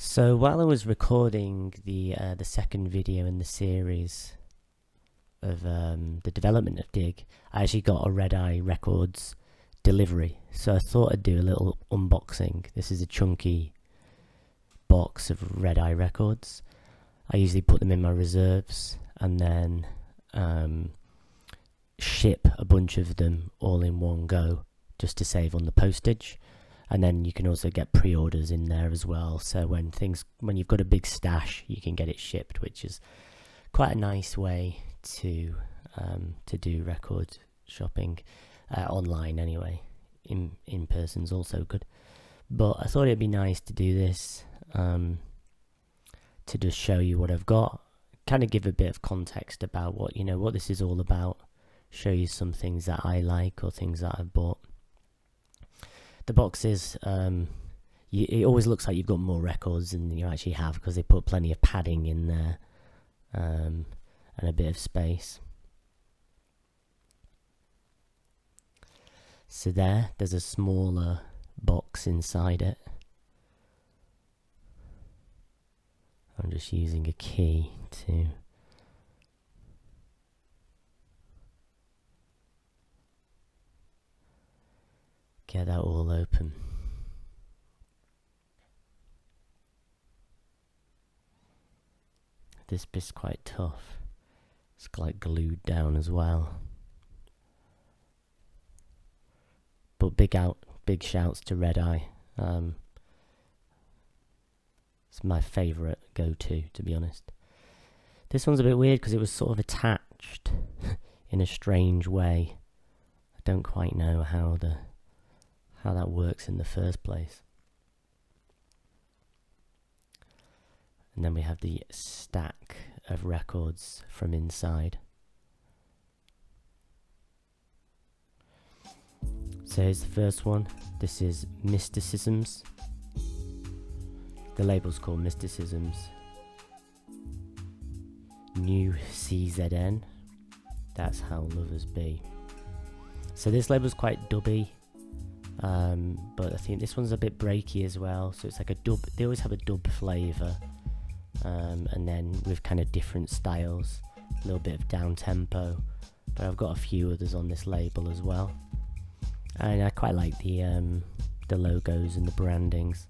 So while I was recording the second video in the series of the development of diig, I actually got a Redeye Records delivery. So I thought I'd do a little unboxing. This is a chunky box of Redeye Records. I usually put them in my reserves and then ship a bunch of them all in one go just to save on the postage. And then you can also get pre-orders in there as well. So when you've got a big stash, you can get it shipped, which is quite a nice way to do record shopping online anyway. In person's also good. But I thought it'd be nice to do this to just show you what I've got, kind of give a bit of context about what this is all about, show you some things that I like or things that I've bought. The boxes, it always looks like you've got more records than you actually have because they put plenty of padding in there and a bit of space. So there's a smaller box inside it. I'm just using a key to get that all open. This bit's quite tough. It's like glued down as well. But big shouts to Redeye. It's my favourite go-to be honest. This one's a bit weird because it was sort of attached in a strange way. I don't quite know how that works in the first place. And then we have the stack of records from inside. So here's the first one. This is Mysticisms. The label's called Mysticisms. New CZN. That's how lovers be. So this label's quite dubby. But I think this one's a bit breaky as well, so it's like a dub. They always have a dub flavour, and then with kind of different styles, a little bit of down tempo. But I've got a few others on this label as well, and I quite like the logos and the brandings.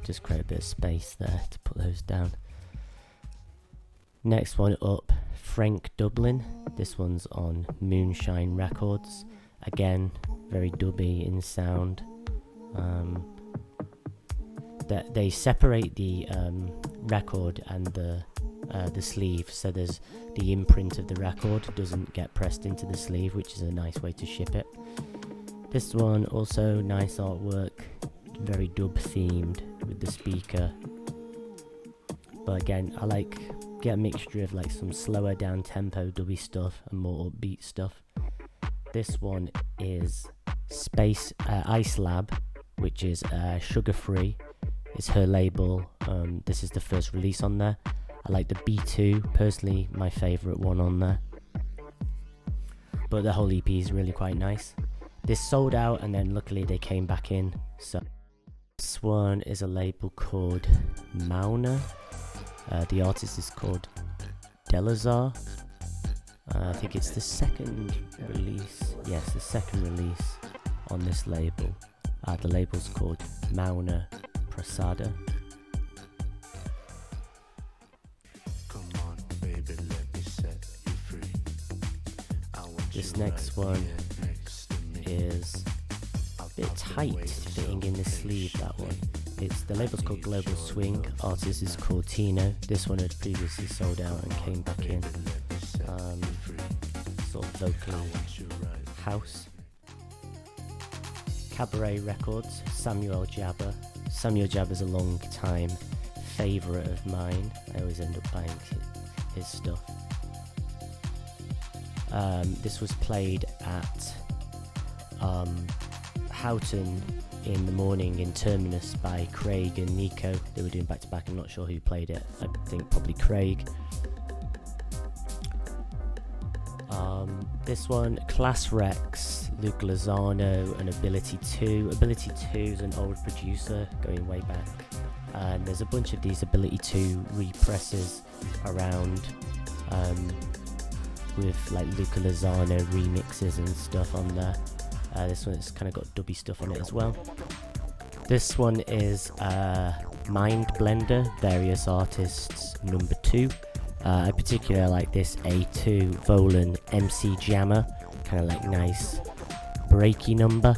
Just create a bit of space there to put those down. Next one up, Frank Dublin. This one's on Moonshine Records. Again, very dubby in sound. That they separate the record and the sleeve, so there's the imprint of the record doesn't get pressed into the sleeve, which is a nice way to ship it. This one also nice artwork, very dub themed with the speaker. But again, I get a mixture of like some slower down tempo dubby stuff and more upbeat stuff. This one is Ice Lab, which is sugar free. It's her label. This is the first release on there. I like the B2, personally my favourite one on there. But the whole EP is really quite nice. This sold out and then luckily they came back in. So this one is a label called Mauna. The artist is called Delazar. I think it's the second release. Yes, the second release on this label. The label's called Mauna Prasada. This next one is a bit tight fitting in the sleeve, that one. The label's called Global Swing, artist is called Tino. This one had previously sold out and came back in. Sort of vocally house. Cabaret Records, Samuel Jabber. Samuel Jabber's a long time favourite of mine. I always end up buying his stuff. This was played at Houghton in the morning in Terminus by Craig and Nico. They were doing back to back. I'm not sure who played it. I think probably Craig. This one, Class Rex Luke Lozano and Ability 2. Ability 2 is an old producer going way back. And there's a bunch of these Ability 2 represses around with like Luca Lozano remixes and stuff on there. This one's kind of got dubby stuff on it as well. This one is Mind Blender, Various Artists number 2. I particularly like this A2 Volan MC Jammer, kind of like nice breaky number.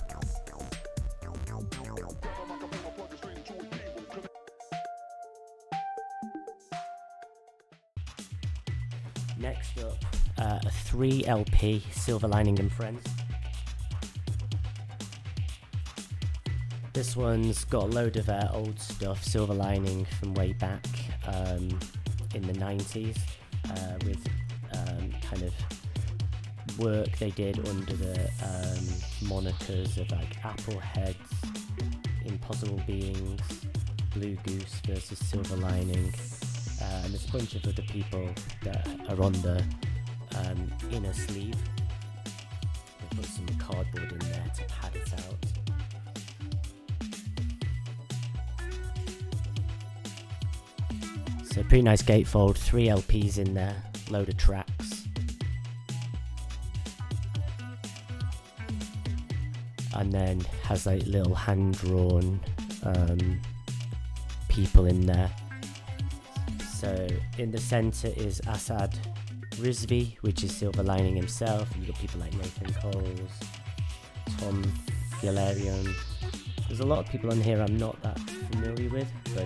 Next up, a 3 LP, Silver Lining and Friends. This one's got a load of old stuff, Silver Lining from way back in the 90s, with kind of work they did under the monikers of like Apple Heads, Impossible Beings, Blue Goose versus Silver Lining, and there's a bunch of other people that are on the inner sleeve. They put some cardboard in there to pad it out. So pretty nice gatefold, 3 LPs in there, load of tracks. And then has like little hand-drawn people in there. So in the centre is Asad Rizvi, which is Silver Lining himself. You've got people like Nathan Coles, Tom Gilarion. There's a lot of people on here I'm not that familiar with, but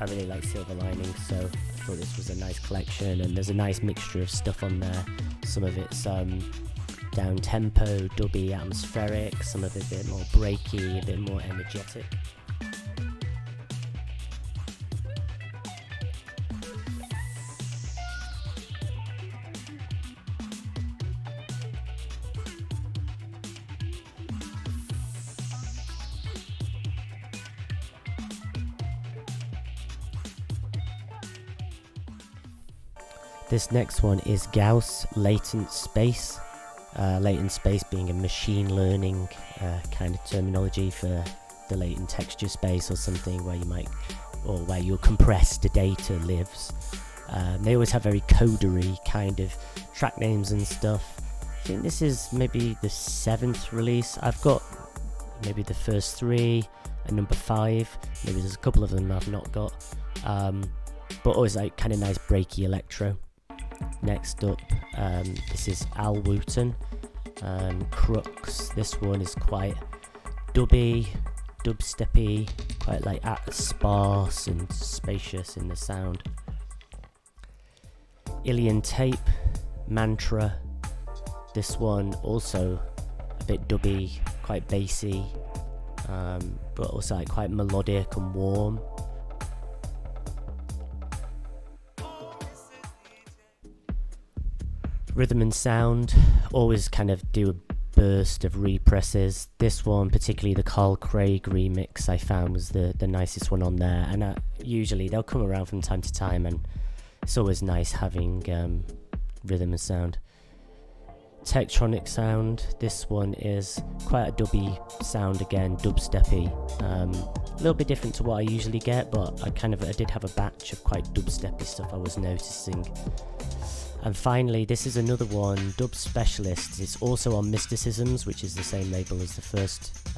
I really like Silver Lining, so I thought this was a nice collection, and there's a nice mixture of stuff on there. Some of it's down tempo, dubby, atmospheric, some of it a bit more breaky, a bit more energetic. This next one is Gauss Latent Space. Latent space being a machine learning kind of terminology for the latent texture space, or something where you might, or where your compressed data lives. They always have very codery kind of track names and stuff. I think this is maybe the 7th release. I've got maybe the first 3 and number 5. Maybe there's a couple of them I've not got. But always like kind of nice breaky electro. Next up, this is Al Wooten, Crux. This one is quite dubby, dubsteppy, quite like sparse and spacious in the sound. Ilian Tape, Mantra. This one also a bit dubby, quite bassy, but also like quite melodic and warm. Rhythm and Sound always kind of do a burst of represses. This one, particularly the Carl Craig remix, I found was the nicest one on there, and usually they'll come around from time to time, and it's always nice having Rhythm and Sound. Tektronic Sound, this one is quite a dubby sound again, dubsteppy, a little bit different to what I usually get, but I did have a batch of quite dubsteppy stuff I was noticing. And finally, this is another one, Dub Specialist. It's also on Mysticisms, which is the same label as the first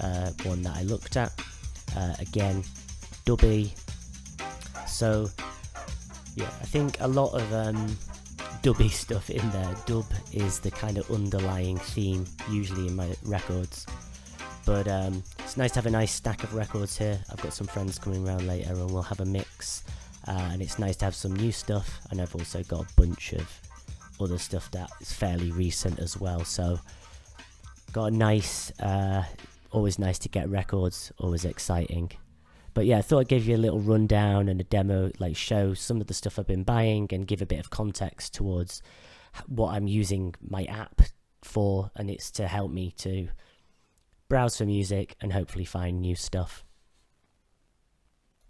one that I looked at. Again, dubby. So, yeah, I think a lot of dubby stuff in there. Dub is the kind of underlying theme, usually in my records. But it's nice to have a nice stack of records here. I've got some friends coming around later and we'll have a mix. And it's nice to have some new stuff. And I've also got a bunch of other stuff that is fairly recent as well, so got a nice always nice to get records, always exciting. But yeah, I thought I'd give you a little rundown and a demo, like show some of the stuff I've been buying and give a bit of context towards what I'm using my app for, and it's to help me to browse for music and hopefully find new stuff.